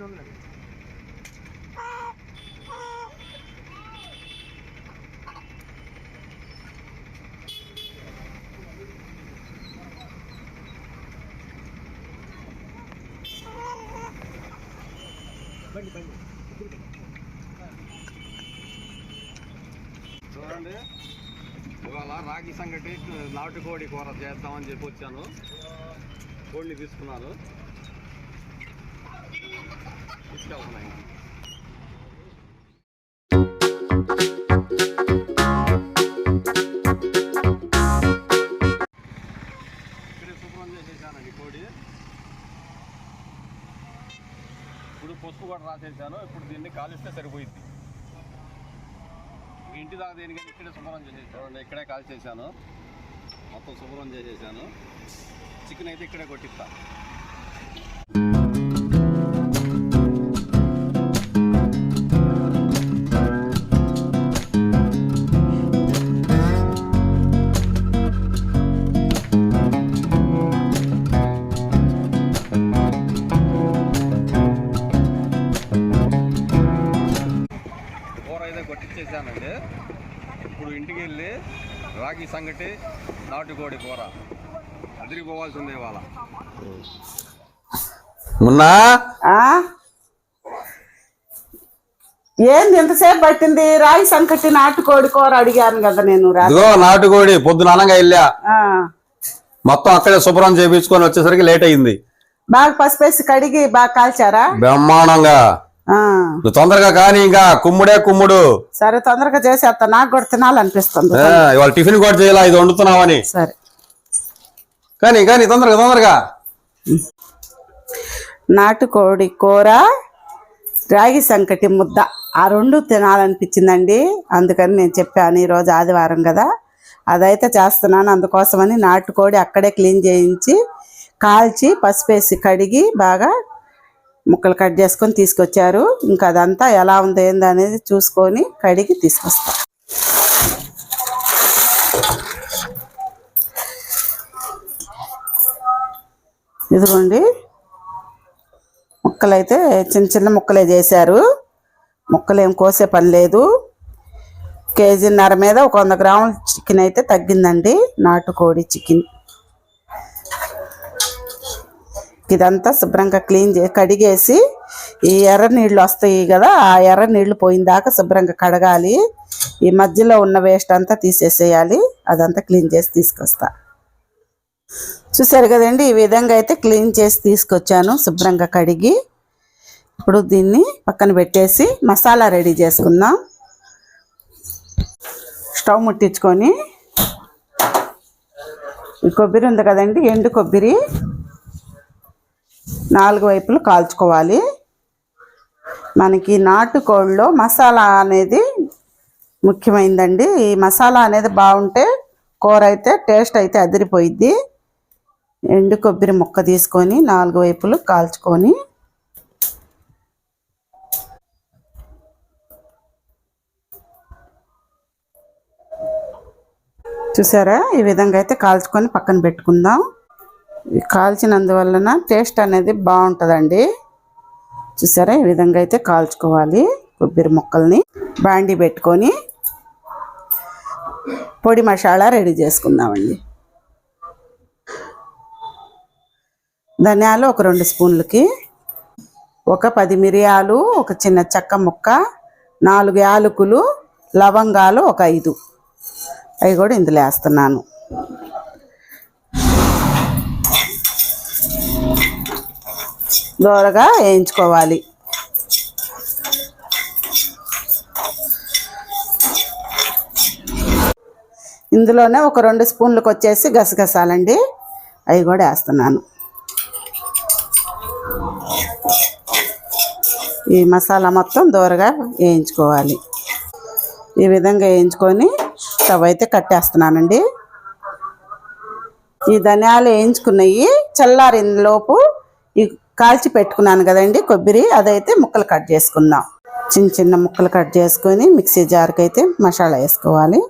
చూడండి, ఇవాళ రాగి సంగటి నాటుకోడి కూర చేద్దామని చెప్పి వచ్చాను. కోడిని తీసుకున్నాను, తీసుకెళ్తున్నాను. ఇక్కడే శుభ్రం చేసేసానండి కోడి. ఇప్పుడు పసుపు కూడా రాసేసాను. ఇప్పుడు దీన్ని కాలిస్తే సరిపోయింది. ఇంటి దాకా దేనికని ఇక్కడే శుభ్రం చేసేసాను. ఇక్కడే కాల్చేసాను, మొత్తం శుభ్రం చేసేసాను. చికెన్ అయితే ఇక్కడే కొట్టిస్తా. కొట్టించేసానండి. ఇప్పుడు ఇంటికి వెళ్ళి రాగి సంగటి నాటుకోడి కూర అదిరిపోవాల్సిందే. ఇవాళ ఏంది ఎంతసేపు పట్టింది? రాగి సంగటి నాటుకోడి కూర అడిగాను కదా నేను. నాటుకోడి పొద్దున అనంగా వెళ్ళా, మొత్తం అక్కడే శుభ్రం చేయించుకొని వచ్చేసరికి లేట్ అయింది. బాగా పసిపేసి కడిగి బాగా కాల్చారా? బ్రహ్మాండంగా. నువ్వు తొందరగా కానీ, ఇంకా కుమ్ముడే కుమ్ముడు. సరే, తొందరగా చేసేస్తా. నాకు కూడా తినాలనిపిస్తుంది. ఇవాళ టిఫిన్ కూడా చేయాలా, ఇది వండుతున్నావని. సరే కానీ కానీ తొందరగా తొందరగా. నాటుకోడి కూర, రాగి సంకటి ముద్ద, ఆ రెండు తినాలనిపించిందండి. అందుకని నేను చెప్పాను ఈరోజు ఆదివారం కదా, అదైతే చేస్తున్నాను. అందుకోసమని నాటుకోడి అక్కడే క్లీన్ చేయించి కాల్చి పసుపేసి కడిగి బాగా ముక్కలు కట్ చేసుకొని తీసుకొచ్చారు. ఇంకా అదంతా ఎలా ఉందో ఏందో అనేది చూసుకొని కడిగి తీసుకొస్తా. ఇదిగోండి, ముక్కలైతే చిన్న చిన్న ముక్కలే చేశారు. ముక్కలు ఏం కోసే పని లేదు. 1.5 కేజీ మీద ఒక 100 గ్రాముల చికెన్ అయితే తగ్గిందండి, నాటుకోడి చికెన్. ఇదంతా శుభ్రంగా క్లీన్ చేసి కడిగేసి, ఈ ఎర్ర నీళ్ళు వస్తాయి కదా, ఆ ఎర్ర నీళ్లు పోయిన దాకా శుభ్రంగా కడగాలి. ఈ మధ్యలో ఉన్న వేస్ట్ అంతా తీసేసేయాలి. అదంతా క్లీన్ చేసి తీసుకొస్తా. చూసారు కదండి, ఈ విధంగా అయితే క్లీన్ చేసి తీసుకొచ్చాను శుభ్రంగా కడిగి. ఇప్పుడు దీన్ని పక్కన పెట్టేసి మసాలా రెడీ చేసుకుందాం. స్టవ్ ముట్టించుకొని ఈ కొబ్బరి ఉంది కదండి, ఎండు కొబ్బరి 4 వైపులు కాల్చుకోవాలి. మనకి నాటుకోడిలో మసాలా అనేది ముఖ్యమైందండి. ఈ మసాలా అనేది బాగుంటే కూర అయితే టేస్ట్ అయితే అదిరిపోయిద్ది. ఎండు కొబ్బరి ముక్క తీసుకొని 4 వైపులు కాల్చుకొని, చూసారా, ఈ విధంగా అయితే కాల్చుకొని పక్కన పెట్టుకుందాం. కాల్చినందువలన టేస్ట్ అనేది బాగుంటుందండి. చూసారా, ఈ విధంగా అయితే కాల్చుకోవాలి కొబ్బరి ముక్కల్ని. బాండి పెట్టుకొని పొడి మసాలా రెడీ చేసుకుందామండి. ధనియాలు ఒక 2 స్పూన్లకి, ఒక 10 మిరియాలు, ఒక చిన్న చెక్క ముక్క, 4 యాలకులు, లవంగాలు ఒక 5, అవి కూడా ఇందులో వేస్తున్నాను. దోరగా వేయించుకోవాలి. ఇందులోనే ఒక 2 స్పూన్లకు వచ్చేసి గసగసాలండి, అవి కూడా వేస్తున్నాను. ఈ మసాలా మొత్తం దోరగా వేయించుకోవాలి. ఈ విధంగా వేయించుకొని స్టవ్ అయితే కట్టేస్తున్నానండి. ఈ ధనియాలు వేయించుకున్నవి చల్లారిలోపు ఈ కాల్చి పెట్టుకున్నాను కదండి కొబ్బరి, అదైతే ముక్కలు కట్ చేసుకుందాం. చిన్న చిన్న ముక్కలు కట్ చేసుకొని మిక్సీ జార్కి అయితే మసాలా వేసుకోవాలి.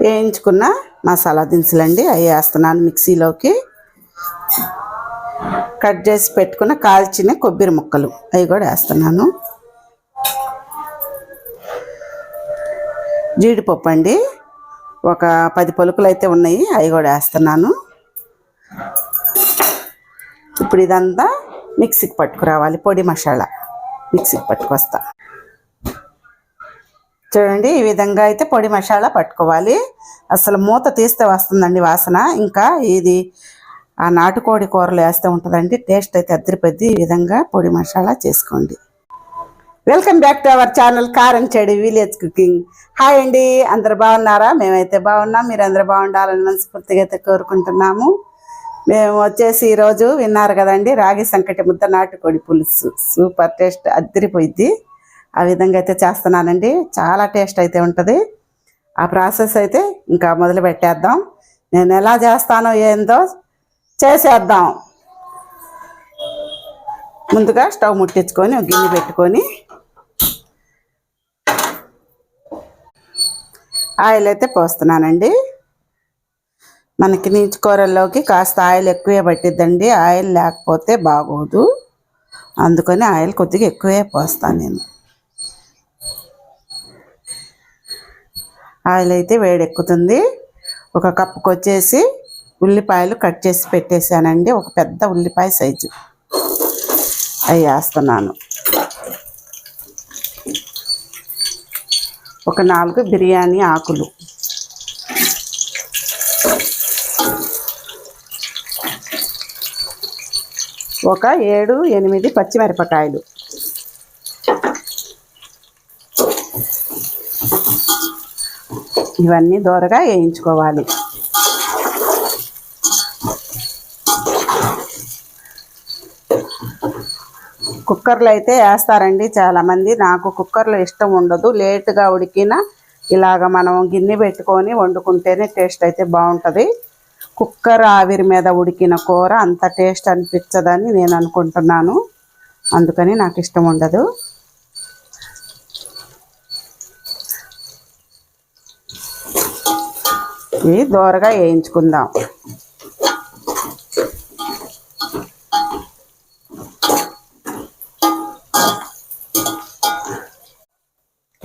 వేయించుకున్న మసాలా దినుసులండి, అవి వేస్తున్నాను మిక్సీలోకి. కట్ చేసి పెట్టుకున్న కాల్చిన కొబ్బరి ముక్కలు అవి కూడా వేస్తున్నాను. జీడిపప్పు అండి, ఒక 10 పలుకులు అయితే ఉన్నాయి, అవి కూడా వేస్తున్నాను. ఇప్పుడు ఇదంతా మిక్సీకి పట్టుకురావాలి. పొడి మసాలా మిక్సీకి పట్టుకొస్తా. చూడండి, ఈ విధంగా అయితే పొడి మసాలా పట్టుకోవాలి. అసలు మూత తీస్తే వస్తుందండి వాసన. ఇంకా ఇది ఆ నాటుకోడి కూరలు వేస్తూ ఉంటుందండి, టేస్ట్ అయితే అద్దరిపోద్ది. ఈ విధంగా పొడి మసాలా చేసుకోండి. Welcome back to our channel కారం చెడి విలేజ్ కుకింగ్. హాయ్ అండి, అందరు బాగున్నారా? మేమైతే బాగున్నాం, మీరు అందరు బాగుండాలని మనస్ఫూర్తిగా అయితే కోరుకుంటున్నాము. మేము వచ్చేసి ఈరోజు విన్నారు కదండి, రాగి సంకటి ముద్ద నాటుకోడి పులుసు. సూపర్ టేస్ట్, అద్దరిపోయిద్ది. ఆ విధంగా అయితే చేస్తున్నానండి, చాలా టేస్ట్ అయితే ఉంటుంది. ఆ ప్రాసెస్ అయితే ఇంకా మొదలు పెట్టేద్దాం. నేను ఎలా చేస్తానో ఏందో చేసేద్దాం. ముందుగా స్టవ్ ముట్టించుకొని ఒక గిన్నె పెట్టుకొని ఆయిల్ అయితే పోస్తున్నానండి. మనకి నీచు కూరల్లోకి కాస్త ఆయిల్ ఎక్కువే పట్టిద్దండి, ఆయిల్ లేకపోతే బాగోదు. అందుకని ఆయిల్ కొద్దిగా ఎక్కువే పోస్తాను నేను. ఆయిల్ అయితే వేడెక్కుతుంది. ఒక కప్పుకి వచ్చేసి ఉల్లిపాయలు కట్ చేసి పెట్టేశానండి, ఒక పెద్ద ఉల్లిపాయ సైజు అవి వేస్తున్నాను. ఒక 4 బిర్యానీ ఆకులు, ఒక 7-8 పచ్చిమిరపకాయలు, ఇవన్నీ దోరగా వేయించుకోవాలి. కుక్కర్లో అయితే వేస్తారండి చాలామంది. నాకు కుక్కర్లో ఇష్టం ఉండదు. లేటుగా ఉడికినా ఇలాగ మనం గిన్నె పెట్టుకొని వండుకుంటేనే టేస్ట్ అయితే బాగుంటుంది. కుక్కర్ ఆవిరి మీద ఉడికిన కూర అంత టేస్ట్ అనిపించదని నేను అనుకుంటున్నాను, అందుకని నాకు ఇష్టం ఉండదు. ఇవి దోరగా వేయించుకుందాం.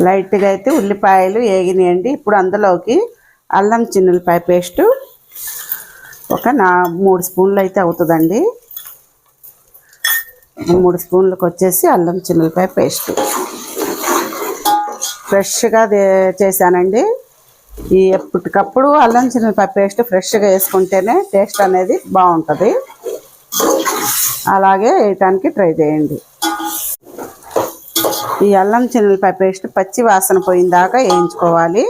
లైట్గా అయితే ఉల్లిపాయలు వేగినాయండి. ఇప్పుడు అందులోకి అల్లం చిన్నులపాయ పేస్టు ఒక 3 స్పూన్లు అయితే అవుతుందండి. 3 స్పూన్లకు వచ్చేసి అల్లం చిన్నులపాయ పేస్టు ఫ్రెష్గా చేశానండి. ఈ ఎప్పటికప్పుడు అల్లం చిన్నులపాయ పేస్ట్ ఫ్రెష్గా వేసుకుంటేనే టేస్ట్ అనేది బాగుంటుంది. అలాగే వేయటానికి ట్రై చేయండి. ఈ అల్లం చిన్నులపాయ పేస్ట్ పచ్చి వాసన పోయిందాకా వేయించుకోవాలి.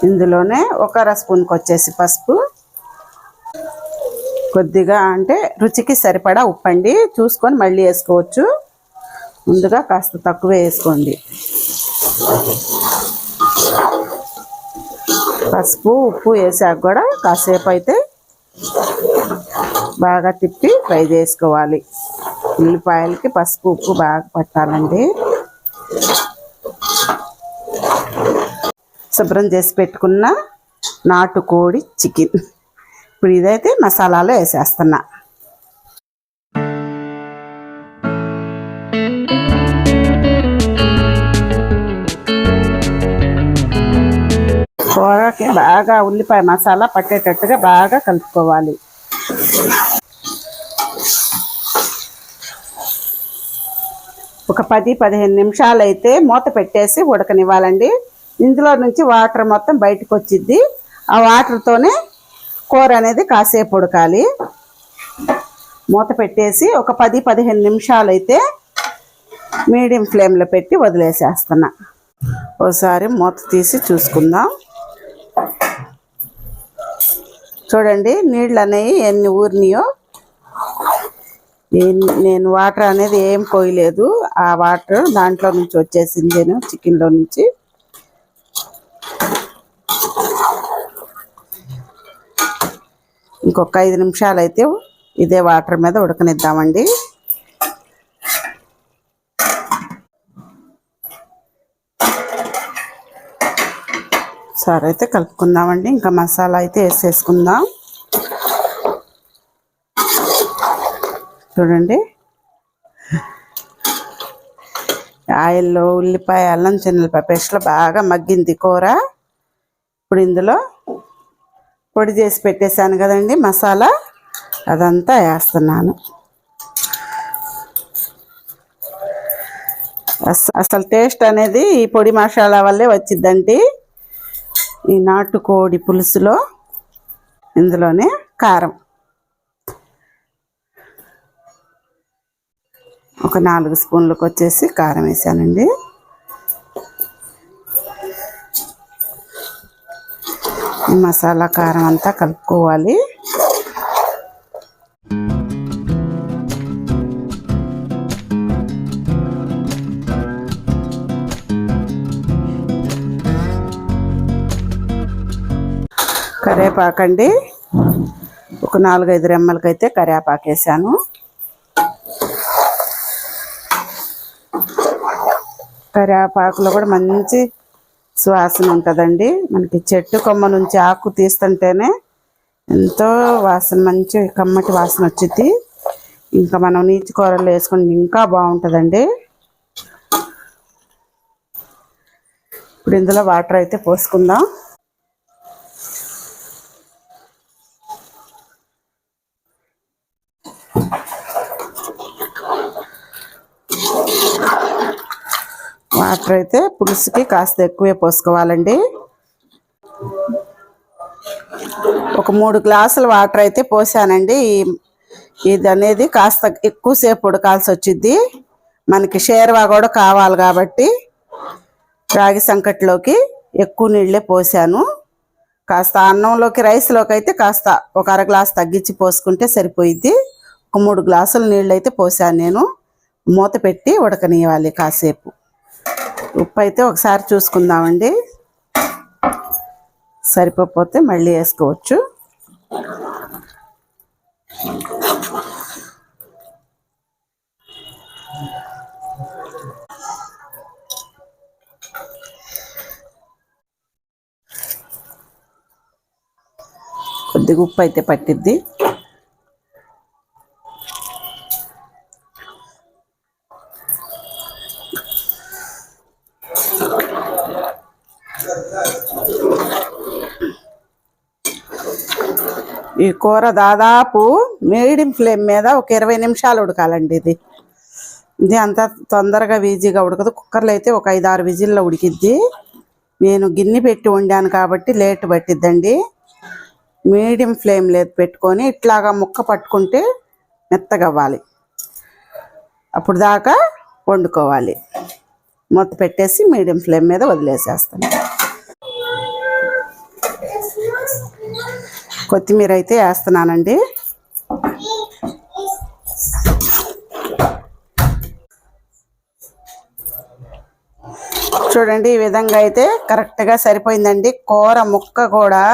ఇందులోనే ఒక 1/2 స్పూన్కి వచ్చేసి పసుపు, కొద్దిగా అంటే రుచికి సరిపడా ఉప్పు అండి, చూసుకొని మళ్ళీ వేసుకోవచ్చు. ముందుగా కాస్త తక్కువ వేసుకోండి. పసుపు ఉప్పు వేసాక కూడా కాసేపు అయితే బాగా తిప్పి ఫ్రై చేసుకోవాలి. ఉల్లిపాయలకి పసుపు ఉప్పు బాగా పట్టాలండి. శుభ్రం చేసి పెట్టుకున్న నాటుకోడి చికెన్ ఇప్పుడు ఇదైతే మసాలాలో వేసేస్తున్నా. కూరకి బాగా ఉల్లిపాయ మసాలా పట్టేటట్టుగా బాగా కలుపుకోవాలి. ఒక 10-15 నిమిషాలు అయితే మూత పెట్టేసి ఉడకనివ్వాలండి. ఇందులో నుంచి వాటర్ మొత్తం బయటకు వచ్చిద్ది. ఆ వాటర్తోనే కూర అనేది కాసేపు ఉడకాలి. మూత పెట్టేసి ఒక 10-15 నిమిషాలు అయితే మీడియం ఫ్లేమ్లో పెట్టి వదిలేసేస్తున్నా. ఒకసారి మూత తీసి చూసుకుందాం. చూడండి, నీళ్ళు అనేవి ఎన్ని ఊరినాయో. నేను వాటర్ అనేది ఏం పోయలేదు, ఆ వాటర్ దాంట్లో నుంచి వచ్చేసింది. నేను చికెన్లో నుంచి ఇంకొక 5 నిమిషాలు అయితే ఇదే వాటర్ మీద ఉడకనిద్దామండి. సరే అయితే కలుపుకుందామండి. ఇంకా మసాలా అయితే వేసేసుకుందాం. చూడండి, ఆయిల్లో ఉల్లిపాయ, అల్లం, చిన్నపాయ పేస్ట్లో బాగా మగ్గింది కూర. ఇప్పుడు ఇందులో పొడి చేసి పెట్టేశాను కదండి మసాలా, అదంతా వేస్తున్నాను. అసలు టేస్ట్ అనేది ఈ పొడి మసాలా వల్లే వచ్చిద్దండి. ఈ నాటుకోడి పులుసులో ఇందులోనే కారం ఒక 4 స్పూన్లకు వచ్చేసి కారం వేసానండి. ఈ మసాలా కారం అంతా కలుపుకోవాలి. కరివేపాకండి, ఒక 4-5 రెమ్మలకైతే కరివేపాకు వేసాను. కరివేపాకులో కూడా మంచి సువాసన ఉంటుందండి. మనకి చెట్టు కొమ్మ నుంచి ఆకు తీస్తుంటేనే ఎంతో వాసన, మంచి కమ్మటి వాసన వచ్చింది. ఇంకా మనం నీచు కూరలు వేసుకుంటే ఇంకా బాగుంటుందండి. ఇప్పుడు ఇందులో వాటర్ అయితే పోసుకుందాం. వాటర్ అయితే పులుసుకి కాస్త ఎక్కువే పోసుకోవాలండి. ఒక 3 గ్లాసుల వాటర్ అయితే పోసానండి. ఇది అనేది కాస్త ఎక్కువసేపు ఉడకాల్సి వచ్చింది. మనకి షేర్వా కూడా కావాలి కాబట్టి రాగి సంకట్లోకి ఎక్కువ నీళ్ళే పోసాను. కాస్త అన్నంలోకి, రైస్లోకి అయితే కాస్త ఒక 1/2 గ్లాస్ తగ్గించి పోసుకుంటే సరిపోయిద్ది. ఒక 3 గ్లాసుల నీళ్ళు అయితే పోసాను నేను. మూత పెట్టి ఉడకనివ్వాలి కాసేపు. ఉప్పు అయితే ఒకసారి చూసుకుందామండి, సరిపోతే మళ్ళీ వేసుకోవచ్చు. కొద్దిగా ఉప్పు అయితే పట్టిద్ది. ఈ కూర దాదాపు మీడియం ఫ్లేమ్ మీద ఒక 20 నిమిషాలు ఉడకాలండి. ఇది అంత తొందరగా ఈజీగా ఉడకదు. కుక్కర్లో అయితే ఒక 5-6 విజిల్లో ఉడికిద్ది. నేను గిన్నె పెట్టి వండాను కాబట్టి లేట్ పట్టిద్దండి. మీడియం ఫ్లేమ్ లేదు పెట్టుకొని ఇట్లాగా ముక్క పట్టుకుంటే మెత్తగా అవ్వాలి. అప్పుడు దాకా వండుకోవాలి. మూత పెట్టేసి మీడియం ఫ్లేమ్ మీద వదిలేసేస్తాను. కొత్తిమీర అయితే వేస్తున్నానండి. చూడండి, ఈ విధంగా అయితే కరెక్ట్గా సరిపోయిందండి. కూర ముక్క కూడా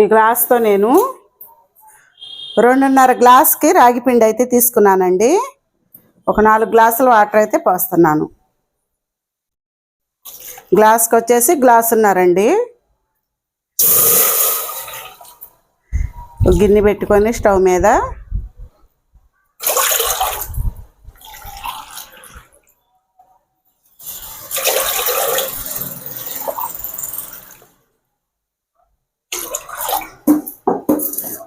ఈ గ్లాస్తో నేను 2.5 గ్లాస్కి రాగి పిండి అయితే తీసుకున్నానండి. ఒక 4 గ్లాసుల వాటర్ అయితే పోస్తున్నాను. గ్లాస్కి వచ్చేసి గ్లాసున్నరండి. గిన్నె పెట్టుకొని స్టవ్ మీద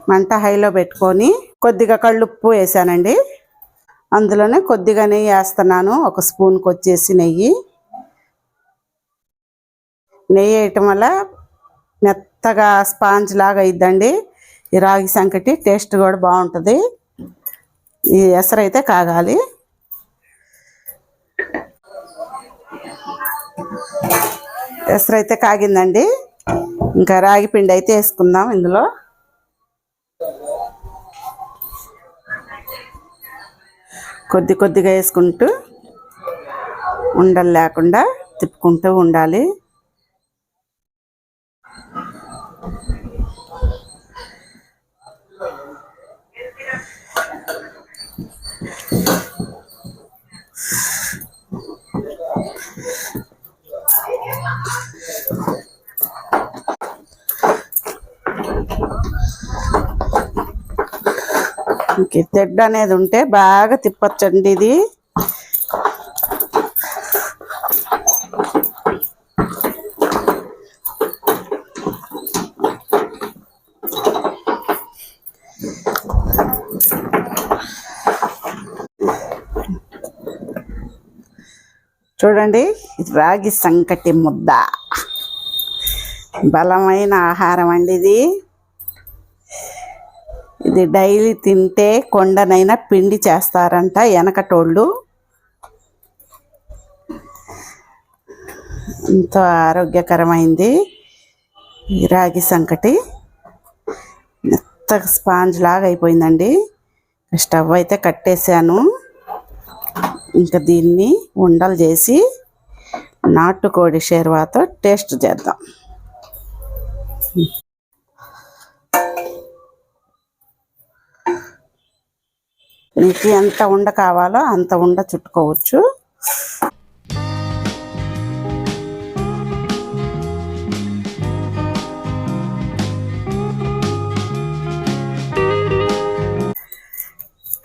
మంట హైలో పెట్టుకొని కొద్దిగా కళ్ళుప్పు వేసానండి. అందులోనే కొద్దిగా నెయ్యి వేస్తున్నాను. ఒక స్పూన్కి వచ్చేసి నెయ్యి వేయటం వల్ల మెత్తగా స్పాంజ్ లాగా అయిద్దండి. ఈ రాగి సంకటి టేస్ట్ కూడా బాగుంటుంది. ఈ ఎసరు అయితే కాగాలి. ఎసరు అయితే కాగిందండి. ఇంకా రాగి పిండి అయితే వేసుకుందాం ఇందులో. కొద్దిగా వేసుకుంటూ ఉండలు లేకుండా తిప్పుకుంటూ ఉండాలి. తెడ్డు అనేది ఉంటే బాగా తిప్పచ్చండి ఇది. చూడండి, రాగి సంకటి ముద్ద బలమైన ఆహారం అండి ఇది. ఇది డైలీ తింటే కొండనైనా పిండి చేస్తారంట వెనకటోళ్ళు. ఎంతో ఆరోగ్యకరమైంది ఈ రాగి సంకటి. మెత్తగా స్పాంజ్ లాగా అయిపోయిందండి. స్టవ్ అయితే కట్టేసాను. ఇంకా దీన్ని ఉండలు చేసి నాటుకోడి షేర్వాతో టేస్ట్ చేద్దాం. మీకు ఎంత ఉండ కావాలో అంత ఉండ చుట్టుకోవచ్చు.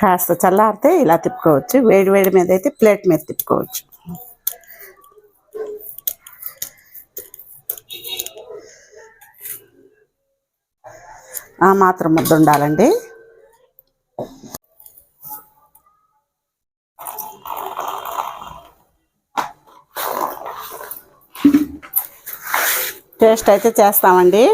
కాస్త చల్లారితే ఇలా తిప్పుకోవచ్చు. వేడి మీద అయితే ప్లేట్ మీద తిప్పుకోవచ్చు. ఆ మాత్రం ముద్ద ఉండాలండి. టేస్ట్ అయితే చేస్తామండి.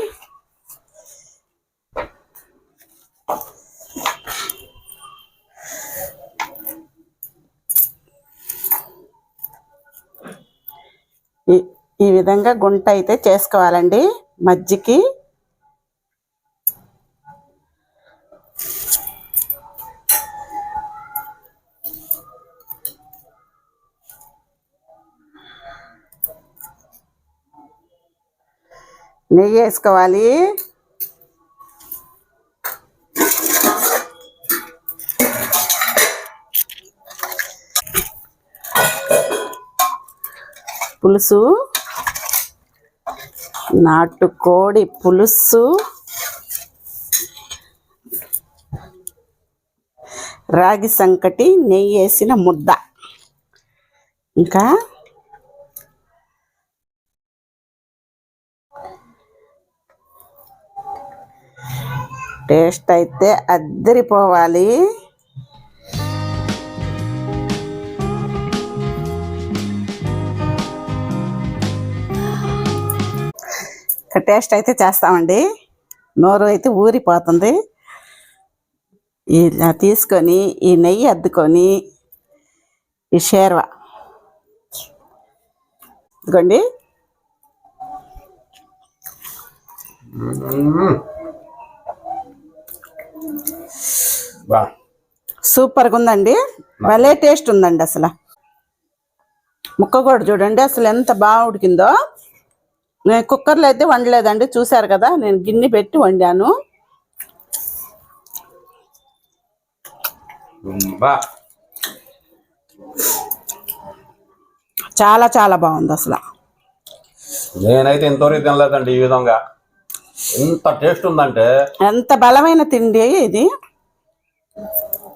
ఈ విధంగా గుంట అయితే చేసుకోవాలండి మజ్జికి. నెయ్యి వేసుకోవాలి. పులుసు, నాటుకోడి పులుసు, రాగి సంకటి, నెయ్యి వేసిన ముద్ద. ఇంకా టేస్ట్ అయితే అద్దరిపోవాలి. టేస్ట్ అయితే చేస్తామండి. నోరు అయితే ఊరిపోతుంది. ఇలా తీసుకొని ఈ నెయ్యి అద్దుకొని ఈ షేర్వా ఇదిగోండి. సూపర్గా ఉందండి. భలే టేస్ట్ ఉందండి. అసలు ముక్క కూడా చూడండి అసలు ఎంత బాగా ఉడికిందో. నేను కుక్కర్లో అయితే వండలేదండి, చూశారు కదా. నేను గిన్నె పెట్టి వండాను. చాలా చాలా బాగుంది అసలు. నేనైతే ఇంతవరకు తినలేదండి ఈ విధంగా. ఎంత టేస్ట్ ఉందంటే, ఎంత బలమైన తిండి ఇది.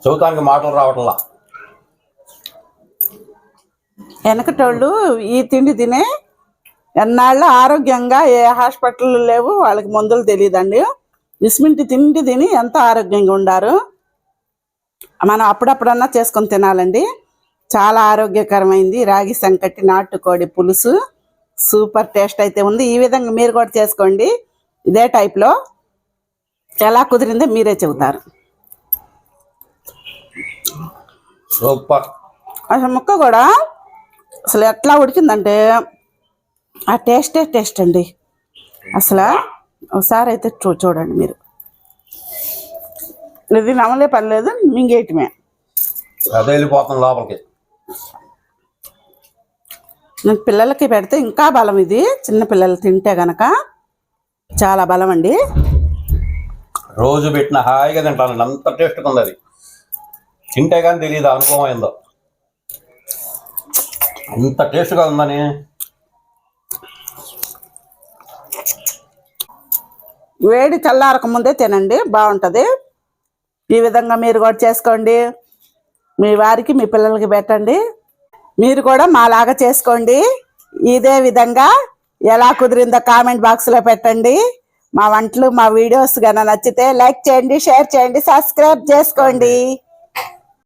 చూడటానికి మాటలు రావట్లా. వెనకటోళ్ళు ఈ తిండి తినే ఎన్నాళ్ళు ఆరోగ్యంగా, ఏ హాస్పిటల్ లేవు, వాళ్ళకి మందులు తెలియదండి. ఇస్మింటి తిండి తిని ఎంత ఆరోగ్యంగా ఉండారు. మనం అప్పుడప్పుడన్నా చేసుకొని తినాలండి. చాలా ఆరోగ్యకరమైంది రాగి సంకటి, నాటుకోడి పులుసు. సూపర్ టేస్ట్ అయితే ఉంది. ఈ విధంగా మీరు కూడా చేసుకోండి ఇదే టైప్లో. ఎలా కుదిరిందో మీరే చెబుతారు. సూపర్. అసలు ముక్క కూడా అసలు ఎట్లా ఉడికిందంటే ఆ టేస్ట్ అండి. అసలు ఒకసారి అయితే చూడండి మీరు. ఇది నమ్మలే పర్లేదు, మింగేయటమే. అదే వెళ్ళిపోతాం లోపలికి. నేను పిల్లలకి పెడితే ఇంకా బలం. ఇది చిన్న పిల్లలు తింటే గనక చాలా బలం అండి. రోజు పెట్టిన హాయిగా తింటాను. అంత టేస్ట్గా ఉంది. అది తింటే కానీ తెలియదు అనుభవం ఏందో. అంత టేస్ట్గా ఉందని. వేడి చల్లారక ముందే తినండి, బాగుంటుంది. ఈ విధంగా మీరు కూడా చేసుకోండి. మీ వారికి మీ పిల్లలకి పెట్టండి. మీరు కూడా మాలాగా చేసుకోండి. ఇదే విధంగా ఎలా కుదిరిందో కామెంట్ బాక్స్లో పెట్టండి. మా వంటలు మా వీడియోస్ కనుక నచ్చితే లైక్ చేయండి, షేర్ చేయండి, సబ్స్క్రైబ్ చేసుకోండి.